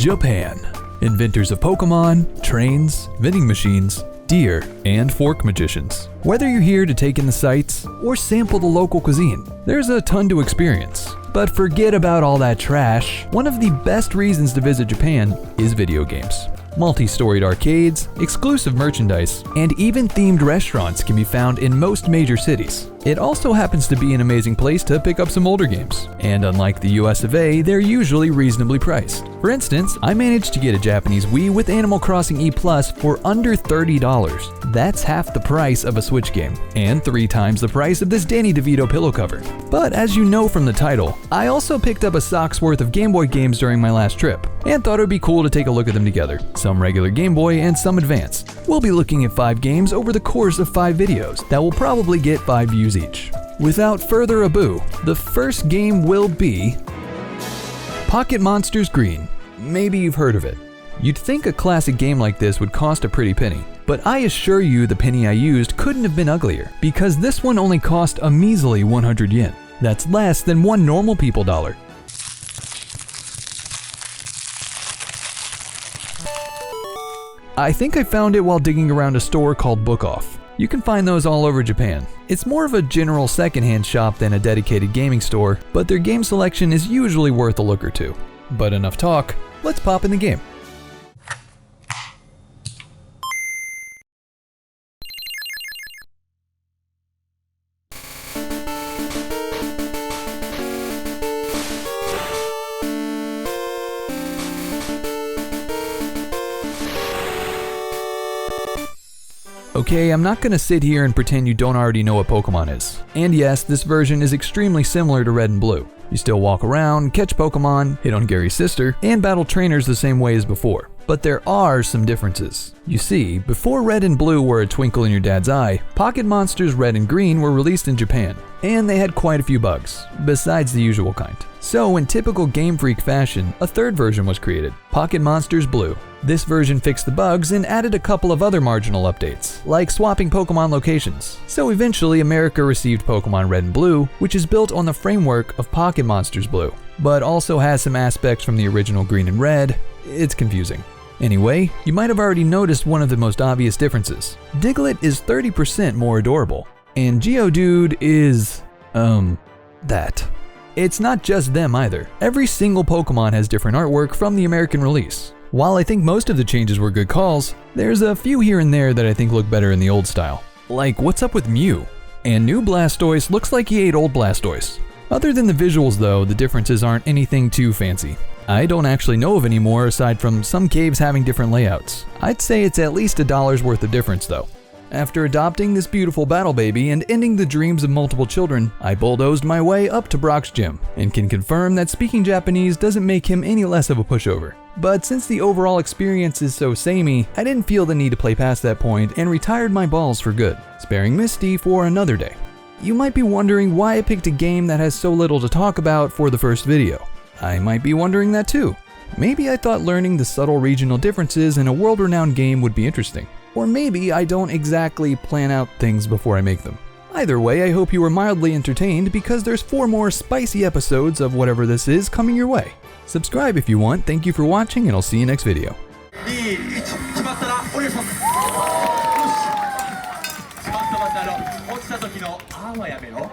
Japan. Inventors of Pokemon, trains, vending machines, deer, and fork magicians. Whether you're here to take in the sights or sample the local cuisine, there's a ton to experience. But forget about all that trash. One of the best reasons to visit Japan is video games. Multi-storied arcades, exclusive merchandise, and even themed restaurants can be found in most major cities. It also happens to be an amazing place to pick up some older games, and unlike the US of A, they're usually reasonably priced. For instance, I managed to get a Japanese Wii with Animal Crossing E Plus for under $30. That's half the price of a Switch game, and 3 times the price of this Danny DeVito pillow cover. But as you know from the title, I also picked up a sock's worth of Game Boy games during my last trip, and thought it would be cool to take a look at them together. Some regular Game Boy and some advanced. We'll be looking at 5 games over the course of 5 videos that will probably get 5 views each. Without further ado, the first game will be Pocket Monsters Green. Maybe you've heard of it. You'd think a classic game like this would cost a pretty penny, but I assure you the penny I used couldn't have been uglier, because this one only cost a measly 100 yen. That's less than one normal people dollar. I think I found it while digging around a store called Book Off. You can find those all over Japan. It's more of a general secondhand shop than a dedicated gaming store, but their game selection is usually worth a look or two. But enough talk, let's pop in the game. Okay, I'm not gonna sit here and pretend you don't already know what Pokemon is. And yes, this version is extremely similar to Red and Blue. You still walk around, catch Pokemon, hit on Gary's sister, and battle trainers the same way as before. But there are some differences. You see, before Red and Blue were a twinkle in your dad's eye, Pocket Monsters Red and Green were released in Japan, and they had quite a few bugs, besides the usual kind. So in typical Game Freak fashion, a third version was created, Pocket Monsters Blue. This version fixed the bugs and added a couple of other marginal updates, like swapping Pokemon locations. So eventually America received Pokemon Red and Blue, which is built on the framework of Pocket Monsters Blue, but also has some aspects from the original Green and Red. It's confusing. Anyway, you might have already noticed one of the most obvious differences. Diglett is 30% more adorable, and Geodude is, that. It's not just them either. Every single Pokemon has different artwork from the American release. While I think most of the changes were good calls, there's a few here and there that I think look better in the old style. Like, what's up with Mew? And new Blastoise looks like he ate old Blastoise. Other than the visuals though, the differences aren't anything too fancy. I don't actually know of any more aside from some caves having different layouts. I'd say it's at least $1 worth of difference though. After adopting this beautiful battle baby and ending the dreams of multiple children, I bulldozed my way up to Brock's gym, and can confirm that speaking Japanese doesn't make him any less of a pushover. But since the overall experience is so samey, I didn't feel the need to play past that point and retired my balls for good, sparing Misty for another day. You might be wondering why I picked a game that has so little to talk about for the first video. I might be wondering that too. Maybe I thought learning the subtle regional differences in a world-renowned game would be interesting. Or maybe I don't exactly plan out things before I make them. Either way, I hope you were mildly entertained because there's 4 more spicy episodes of whatever this is coming your way. Subscribe if you want. Thank you for watching, and I'll see you next video. 決まったバッターの落ちた時のあーはやめろ。